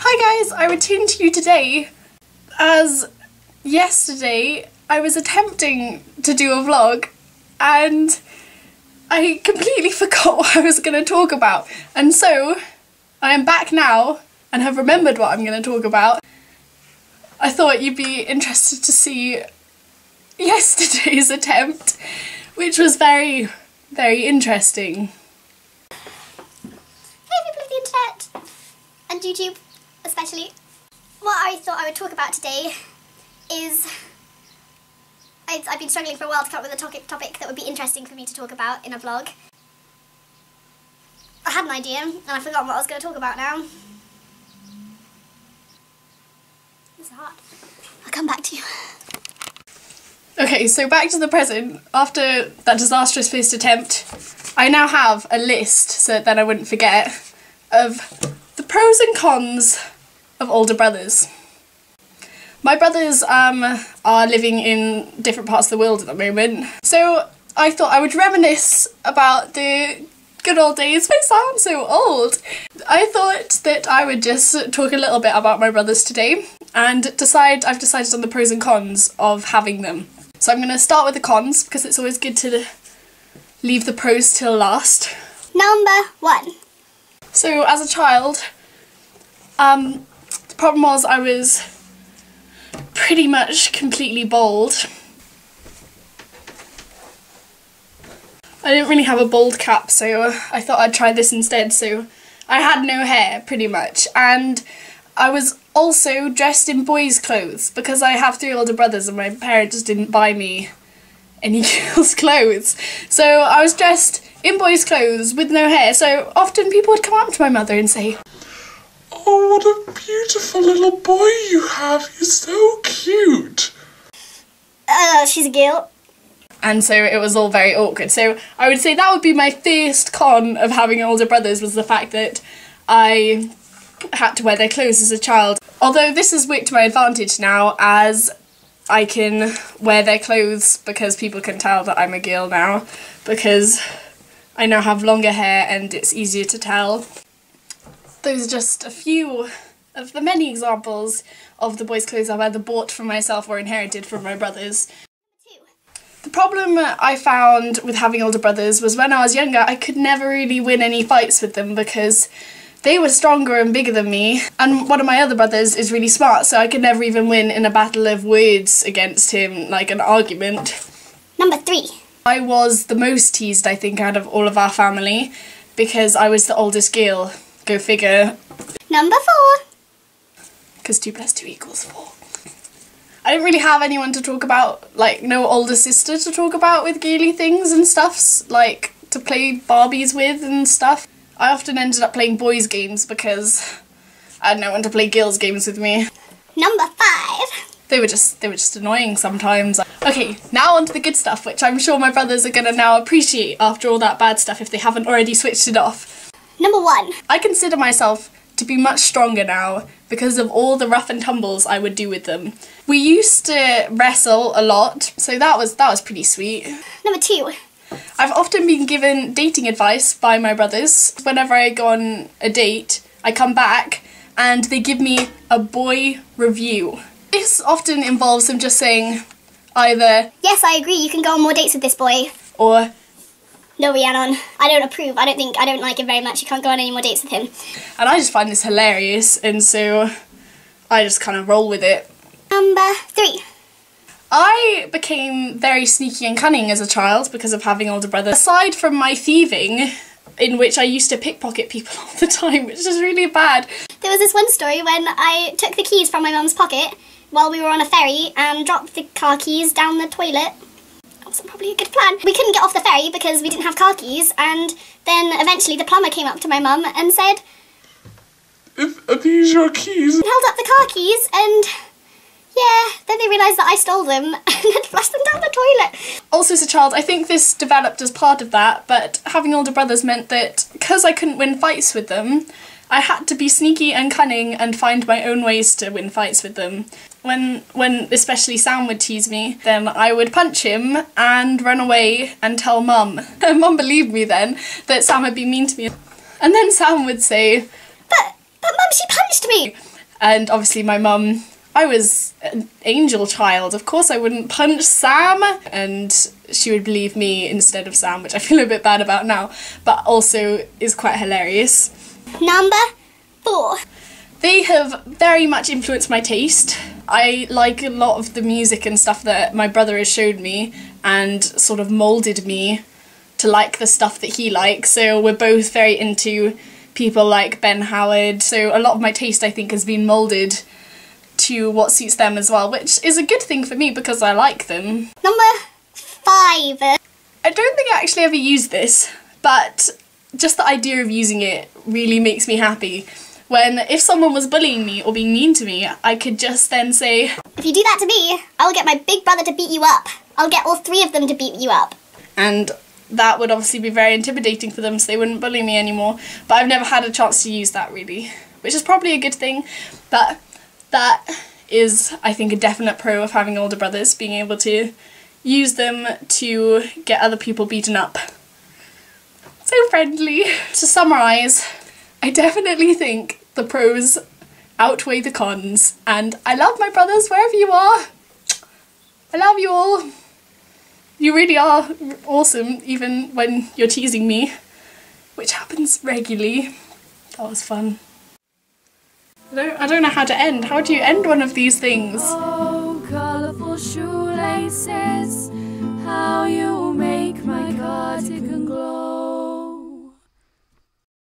Hi guys, I returned to you today as yesterday I was attempting to do a vlog and I completely forgot what I was going to talk about, and so I am back now and have remembered what I'm going to talk about. I thought you'd be interested to see yesterday's attempt, which was very, very interesting. Hey people of the internet, and YouTube especially. What I thought I would talk about today is, I've been struggling for a while to come up with a topic that would be interesting for me to talk about in a vlog. I had an idea and I've forgotten what I was going to talk about now. This is hard. I'll come back to you. Okay, so back to the present. After that disastrous first attempt, I now have a list, so that then I wouldn't forget, of the pros and cons of older brothers. My brothers are living in different parts of the world at the moment, so I thought I would reminisce about the good old days. I sound so old. I thought that I would just talk a little bit about my brothers today and I've decided on the pros and cons of having them. So I'm going to start with the cons because it's always good to leave the pros till last. Number 1. So as a child, the problem was I was pretty much completely bald. I didn't really have a bald cap, so I thought I'd try this instead. So I had no hair pretty much, and I was also dressed in boys' clothes because I have 3 older brothers and my parents didn't buy me any girls' clothes. So I was dressed in boys' clothes with no hair, so often people would come up to my mother and say, "Oh, what a beautiful little boy you have, he's so cute." She's a girl. And so it was all very awkward. So I would say that would be my first con of having older brothers, was the fact that I had to wear their clothes as a child. Although this has worked to my advantage now, as I can wear their clothes because people can tell that I'm a girl now, because I now have longer hair and it's easier to tell. Those are just a few of the many examples of the boys' clothes I've either bought for myself or inherited from my brothers. The problem I found with having older brothers was when I was younger I could never really win any fights with them because they were stronger and bigger than me, and one of my other brothers is really smart, so I could never even win in a battle of words against him, like an argument. Number 3. I was the most teased, I think, out of all of our family because I was the oldest girl. Go figure. Number 4. Because 2 + 2 = 4. I didn't really have anyone to talk about, like no older sister to talk about with girly things and stuff, like to play Barbies with and stuff. I often ended up playing boys' games because I had no one to play girls' games with me. Number 5. They were just annoying sometimes. Okay, now on to the good stuff, which I'm sure my brothers are gonna now appreciate after all that bad stuff if they haven't already switched it off. Number 1. I consider myself to be much stronger now because of all the rough and tumbles I would do with them. We used to wrestle a lot, so that was pretty sweet. Number 2. I've often been given dating advice by my brothers. Whenever I go on a date, I come back and they give me a boy review. This often involves them just saying either, "Yes, I agree, you can go on more dates with this boy," or, "No, Rhiannon, I don't approve, I don't like him very much, you can't go on any more dates with him." and I just find this hilarious, and so I just kind of roll with it. Number 3. I became very sneaky and cunning as a child because of having older brothers. Aside from my thieving, in which I used to pickpocket people all the time, which is really bad. There was this one story when I took the keys from my mum's pocket while we were on a ferry and dropped the car keys down the toilet. That wasn't probably a good plan. We couldn't get off the ferry because we didn't have car keys, and then eventually the plumber came up to my mum and said, "Are these your keys?" and held up the car keys, and yeah, then they realised that I stole them and then flushed them down the toilet. Also as a child, I think this developed as part of that, but having older brothers meant that because I couldn't win fights with them, I had to be sneaky and cunning and find my own ways to win fights with them. When especially Sam would tease me, then I would punch him and run away and tell Mum. And Mum believed me then that Sam had been mean to me. And then Sam would say, But Mum, she punched me! And obviously my mum, I was an angel child. Of course I wouldn't punch Sam, and she would believe me instead of Sam, which I feel a bit bad about now, but also is quite hilarious. Number 4. They have very much influenced my taste. I like a lot of the music and stuff that my brother has showed me and sort of moulded me to like the stuff that he likes. So we're both very into people like Ben Howard, so a lot of my taste I think has been moulded to what suits them as well, which is a good thing for me because I like them. Number 5. I don't think I actually ever used this, but just the idea of using it really makes me happy. When if someone was bullying me or being mean to me, I could just then say, if you do that to me, I'll get my big brother to beat you up. I'll get all 3 of them to beat you up. And that would obviously be very intimidating for them, so they wouldn't bully me anymore. But I've never had a chance to use that really, which is probably a good thing. But that is, I think, a definite pro of having older brothers, being able to use them to get other people beaten up. So friendly. To summarise, I definitely think the pros outweigh the cons, and I love my brothers wherever you are. I love you all. You really are awesome, even when you're teasing me, which happens regularly. That was fun. I don't know how to end. How do you end one of these things? Oh, colourful shoelaces, how you make my cardigan glow.